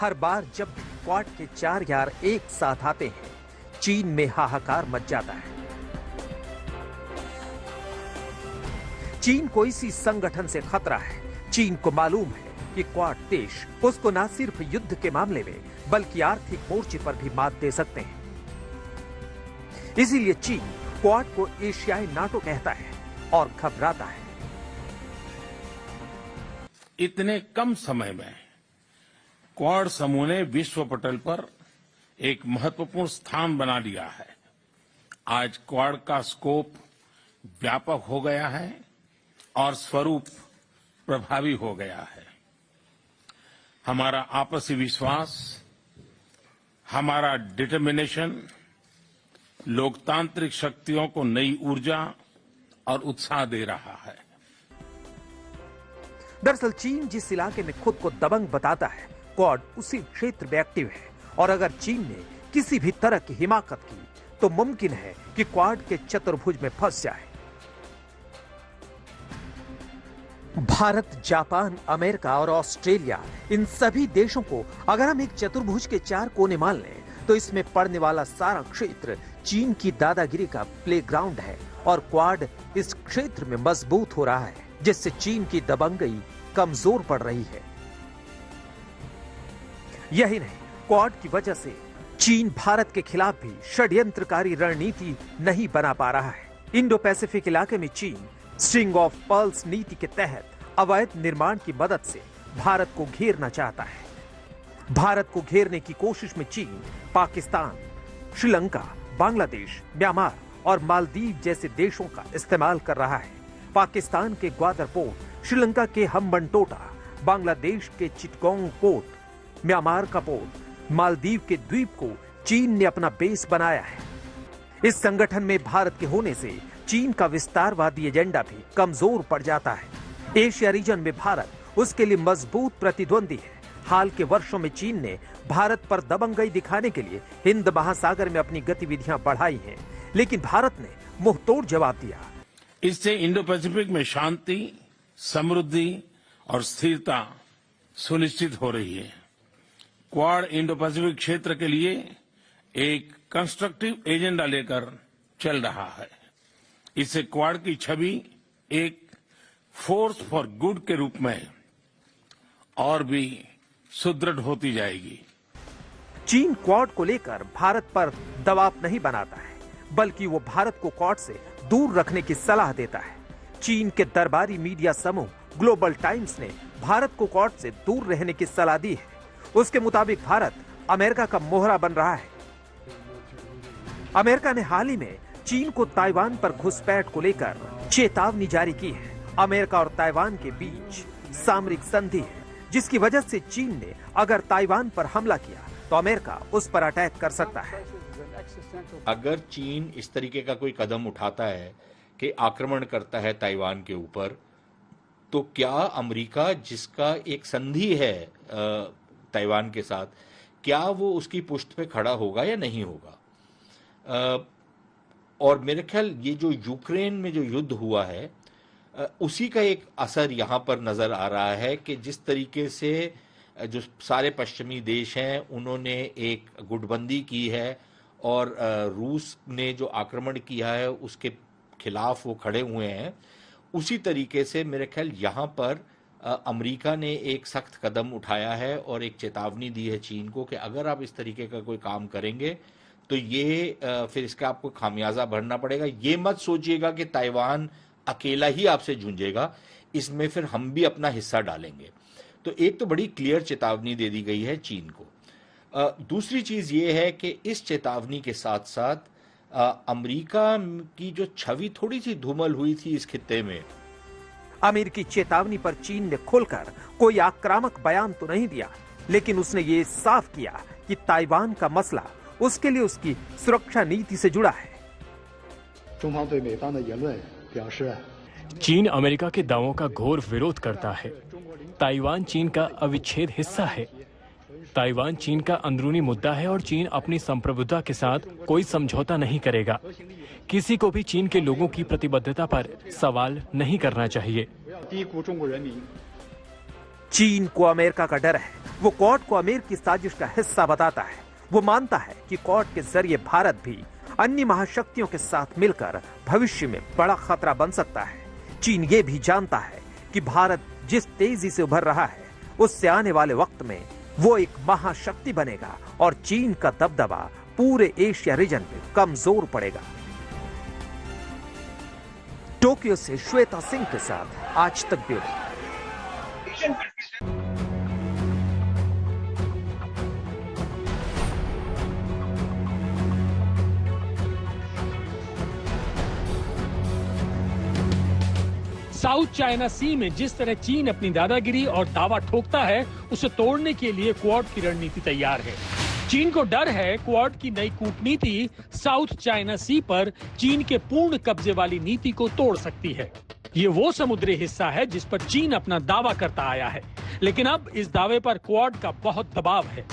हर बार जब भी क्वाड के 4 यार एक साथ आते हैं, चीन में हाहाकार मच जाता है। चीन को इसी संगठन से खतरा है। चीन को मालूम है कि क्वाड देश उसको न सिर्फ युद्ध के मामले में बल्कि आर्थिक मोर्चे पर भी मात दे सकते हैं। इसीलिए चीन क्वाड को एशियाई नाटो कहता है और घबराता है। इतने कम समय में क्वाड समूह ने विश्व पटल पर एक महत्वपूर्ण स्थान बना लिया है। आज क्वाड का स्कोप व्यापक हो गया है और स्वरूप प्रभावी हो गया है। हमारा आपसी विश्वास, हमारा डिटर्मिनेशन लोकतांत्रिक शक्तियों को नई ऊर्जा और उत्साह दे रहा है। दरअसल चीन जिस इलाके में खुद को दबंग बताता है, क्वाड उसी क्षेत्र में एक्टिव है और अगर चीन ने किसी भी तरह की हिमाकत की तो मुमकिन है कि क्वाड के चतुर्भुज में फंस जाए। भारत, जापान, अमेरिका और ऑस्ट्रेलिया, इन सभी देशों को अगर हम एक चतुर्भुज के 4 कोने मान लें तो इसमें पड़ने वाला सारा क्षेत्र चीन की दादागिरी का प्लेग्राउंड है और क्वाड इस क्षेत्र में मजबूत हो रहा है, जिससे चीन की दबंगई कमजोर पड़ रही है। यही नहीं, क्वाड की वजह से चीन भारत के खिलाफ भी षड्यंत्रकारी रणनीति नहीं बना पा रहा है। इंडो पैसिफिक इलाके में चीन स्ट्रिंग ऑफ पर्ल्स नीति के तहत अवैध निर्माण की मदद से भारत को घेरना चाहता है। भारत को घेरने की कोशिश में चीन पाकिस्तान, श्रीलंका, बांग्लादेश, म्यांमार और मालदीव जैसे देशों का इस्तेमाल कर रहा है। पाकिस्तान के ग्वादर पोर्ट, श्रीलंका के हम्बनटोटा, बांग्लादेश के चिटगोंग पोर्ट, म्यांमार का पोर्ट, मालदीव के द्वीप को चीन ने अपना बेस बनाया है। इस संगठन में भारत के होने से चीन का विस्तारवादी एजेंडा भी कमजोर पड़ जाता है। एशिया रीजन में भारत उसके लिए मजबूत प्रतिद्वंदी है। हाल के वर्षों में चीन ने भारत पर दबंगई दिखाने के लिए हिंद महासागर में अपनी गतिविधियां बढ़ाई हैं, लेकिन भारत ने मुंहतोड़ जवाब दिया। इससे इंडो पैसिफिक में शांति, समृद्धि और स्थिरता सुनिश्चित हो रही है। क्वाड इंडो पैसिफिक क्षेत्र के लिए एक कंस्ट्रक्टिव एजेंडा लेकर चल रहा है। इससे क्वाड की छवि एक फोर्स फॉर गुड के रूप में और भी सुदृढ़ होती जाएगी। चीन क्वाड को लेकर भारत पर दबाव नहीं बनाता है, बल्कि वो भारत को क्वाड से दूर रखने की सलाह देता है। चीन के दरबारी मीडिया समूह ग्लोबल टाइम्स ने भारत को क्वाड से दूर रहने की सलाह दी है। उसके मुताबिक भारत अमेरिका का मोहरा बन रहा है। अमेरिका ने हाल ही में चीन को ताइवान पर घुसपैठ को लेकर चेतावनी जारी की है। अमेरिका और ताइवान के बीच सामरिक संधि है, जिसकी वजह से चीन ने अगर ताइवान पर हमला किया तो अमेरिका उस पर अटैक कर सकता है। अगर चीन इस तरीके का कोई कदम उठाता है कि आक्रमण करता है ताइवान के ऊपर, तो क्या अमेरिका, जिसका एक संधि है ताइवान के साथ, क्या वो उसकी पुष्ट पे खड़ा होगा या नहीं होगा? और मेरे ख्याल ये जो यूक्रेन में जो युद्ध हुआ है, उसी का एक असर यहाँ पर नजर आ रहा है कि जिस तरीके से जो सारे पश्चिमी देश हैं उन्होंने एक गुटबंदी की है और रूस ने जो आक्रमण किया है उसके खिलाफ वो खड़े हुए हैं, उसी तरीके से मेरे ख्याल यहाँ पर अमेरिका ने एक सख्त कदम उठाया है और एक चेतावनी दी है चीन को कि अगर आप इस तरीके का कोई काम करेंगे तो ये फिर इसका आपको खामियाजा भरना पड़ेगा। ये मत सोचिएगा कि ताइवान अकेला ही आपसे जूझेगा, इसमें फिर हम भी अपना हिस्सा डालेंगे। तो एक तो बड़ी क्लियर चेतावनी दे दी गई है चीन को। दूसरी चीज ये है कि इस चेतावनी के साथ साथ अमेरिका की जो छवि थोड़ी सी धूमल हुई थी इस खित्ते में, अमेरिकी चेतावनी पर चीन ने खुलकर कोई आक्रामक बयान तो नहीं दिया, लेकिन उसने ये साफ किया कि ताइवान का मसला उसके लिए उसकी सुरक्षा नीति से जुड़ा है। चीन अमेरिका के दावों का घोर विरोध करता है। ताइवान चीन का अविच्छेद हिस्सा है। ताइवान चीन का अंदरूनी मुद्दा है और चीन अपनी संप्रभुता के साथ कोई समझौता नहीं करेगा। किसी को भी चीन के लोगों की प्रतिबद्धता पर सवाल नहीं करना चाहिए। चीन को अमेरिका का डर है वो क्वाड को अमेरिकी साजिश का हिस्सा बताता है। वो मानता है कि क्वाड के जरिए भारत भी अन्य महाशक्तियों के साथ मिलकर भविष्य में बड़ा खतरा बन सकता है। चीन ये भी जानता है कि भारत जिस तेजी से उभर रहा है, उससे आने वाले वक्त में वो एक महाशक्ति बनेगा और चीन का दबदबा पूरे एशिया रीजन में कमजोर पड़ेगा। टोक्यो से श्वेता सिंह के साथ आज तक ब्यूरो। साउथ चाइना सी में जिस तरह चीन अपनी दादागिरी और दावा ठोकता है, उसे तोड़ने के लिए क्वाड की रणनीति तैयार है। चीन को डर है क्वाड की नई कूटनीति साउथ चाइना सी पर चीन के पूर्ण कब्जे वाली नीति को तोड़ सकती है। ये वो समुद्री हिस्सा है जिस पर चीन अपना दावा करता आया है, लेकिन अब इस दावे पर क्वाड का बहुत दबाव है।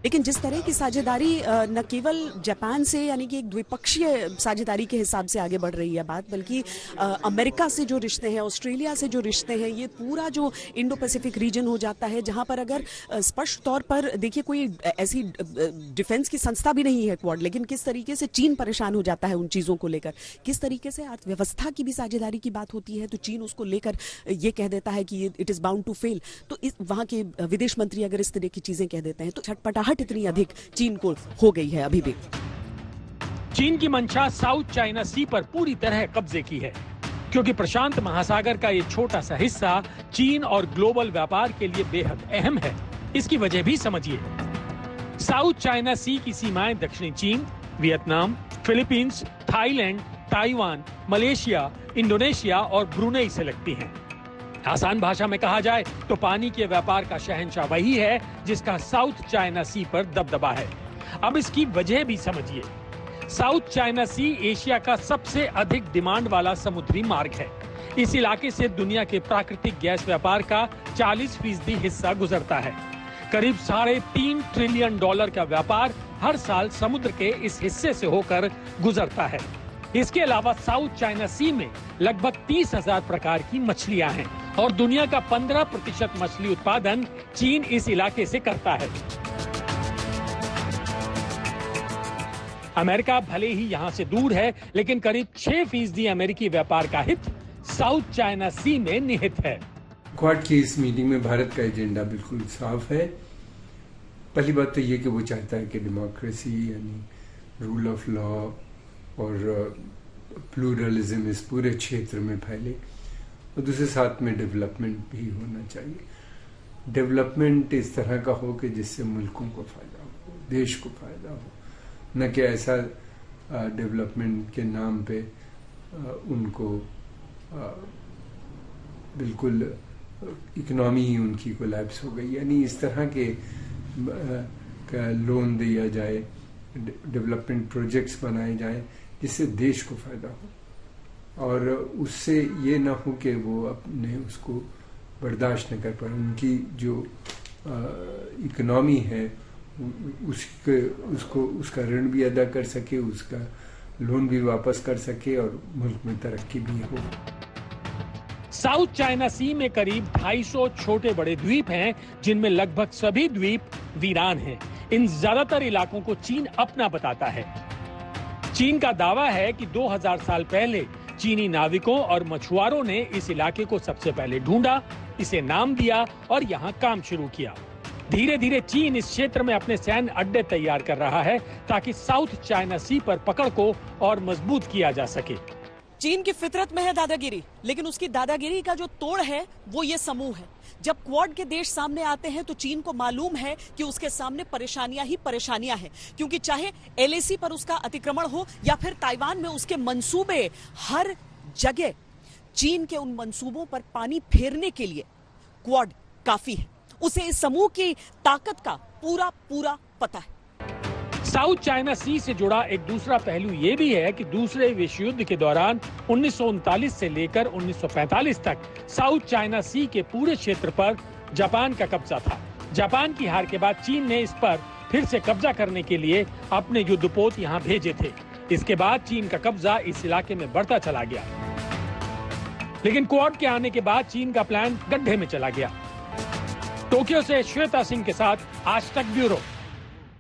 लेकिन जिस तरह की साझेदारी न केवल जापान से यानी कि एक द्विपक्षीय साझेदारी के हिसाब से आगे बढ़ रही है बात, बल्कि अमेरिका से जो रिश्ते हैं, ऑस्ट्रेलिया से जो रिश्ते हैं, ये पूरा जो इंडो पैसिफिक रीजन हो जाता है, जहां पर अगर स्पष्ट तौर पर देखिए कोई ऐसी डिफेंस की संस्था भी नहीं है क्वाड, लेकिन किस तरीके से चीन परेशान हो जाता है उन चीज़ों को लेकर, किस तरीके से अर्थव्यवस्था की भी साझेदारी की बात होती है तो चीन उसको लेकर ये कह देता है कि it is bound to fail. तो वहाँ के विदेश मंत्री अगर इस तरह की चीज़ें कह देते हैं तो छटपटाहट इतनी अधिक चीन को हो गई है। अभी भी चीन की मंशा साउथ चाइना सी पर पूरी तरह कब्जे की है, क्योंकि प्रशांत महासागर का ये छोटा सा हिस्सा चीन और ग्लोबल व्यापार के लिए बेहद अहम है। इसकी वजह भी समझिए। साउथ चाइना सी की सीमाएं दक्षिणी चीन, Vietnam, Philippines, Thailand, Taiwan, Malaysia, Indonesia और ब्रुनेई से लगती हैं। आसान भाषा में कहा जाए तो पानी के व्यापार का शहंशाह वही है जिसका साउथ चाइना सी पर दबदबा है। अब इसकी वजह भी समझिए। साउथ चाइना सी एशिया का सबसे अधिक डिमांड वाला समुद्री मार्ग है। इस इलाके से दुनिया के प्राकृतिक गैस व्यापार का 40% हिस्सा गुजरता है। करीब $3.5 ट्रिलियन का व्यापार हर साल समुद्र के इस हिस्से से होकर गुजरता है। इसके अलावा साउथ चाइना सी में लगभग 30,000 प्रकार की मछलियां हैं और दुनिया का 15% मछली उत्पादन चीन इस इलाके से करता है। अमेरिका भले ही यहां से दूर है, लेकिन करीब 6% अमेरिकी व्यापार का हित साउथ चाइना सी में निहित है। क्वाड की इस मीटिंग में भारत का एजेंडा बिल्कुल साफ है। पहली बात तो ये कि वो चाहता है कि डेमोक्रेसी यानी रूल ऑफ लॉ और प्लूरलिज्म इस पूरे क्षेत्र में फैले, और दूसरे साथ में डेवलपमेंट भी होना चाहिए। डेवलपमेंट इस तरह का हो कि जिससे मुल्कों को फायदा हो, देश को फायदा हो, न कि ऐसा डेवलपमेंट के नाम पे उनको बिल्कुल इकोनॉमी ही उनकी कोलैप्स हो गई, यानी इस तरह के लोन दिया जाए, डेवलपमेंट प्रोजेक्ट्स बनाए जाएं जिससे देश को फायदा हो, और उससे ये ना हो कि वो अपने उसको बर्दाश्त न कर पाए। उनकी जो इकोनॉमी है उसका ऋण भी अदा कर सके, उसका लोन भी वापस कर सके और मुल्क में तरक्की भी हो। साउथ चाइना सी में करीब 250 छोटे बड़े द्वीप हैं, जिनमें लगभग सभी द्वीप वीरान हैं। इन ज्यादातर इलाकों को चीन अपना बताता है। चीन का दावा है कि 2000 साल पहले चीनी नाविकों और मछुआरों ने इस इलाके को सबसे पहले ढूंढा, इसे नाम दिया और यहाँ काम शुरू किया। धीरे धीरे चीन इस क्षेत्र में अपने सैन्य अड्डे तैयार कर रहा है ताकि साउथ चाइना सी पर पकड़ को और मजबूत किया जा सके। चीन की फितरत में है दादागिरी, लेकिन उसकी दादागिरी का जो तोड़ है वो ये समूह है। जब क्वाड के देश सामने आते हैं तो चीन को मालूम है कि उसके सामने परेशानियां ही परेशानियां हैं, क्योंकि चाहे एलएसी पर उसका अतिक्रमण हो या फिर ताइवान में उसके मंसूबे, हर जगह चीन के उन मंसूबों पर पानी फेरने के लिए क्वाड काफी है। उसे इस समूह की ताकत का पूरा पता है। साउथ चाइना सी से जुड़ा एक दूसरा पहलू ये भी है कि दूसरे विश्व युद्ध के दौरान 1939 से लेकर 1945 तक साउथ चाइना सी के पूरे क्षेत्र पर जापान का कब्जा था। जापान की हार के बाद चीन ने इस पर फिर से कब्जा करने के लिए अपने युद्धपोत यहाँ भेजे थे। इसके बाद चीन का कब्जा इस इलाके में बढ़ता चला गया, लेकिन क्वाड के आने के बाद चीन का प्लान गड्ढे में चला गया। टोक्यो से श्वेता सिंह के साथ आज तक ब्यूरो।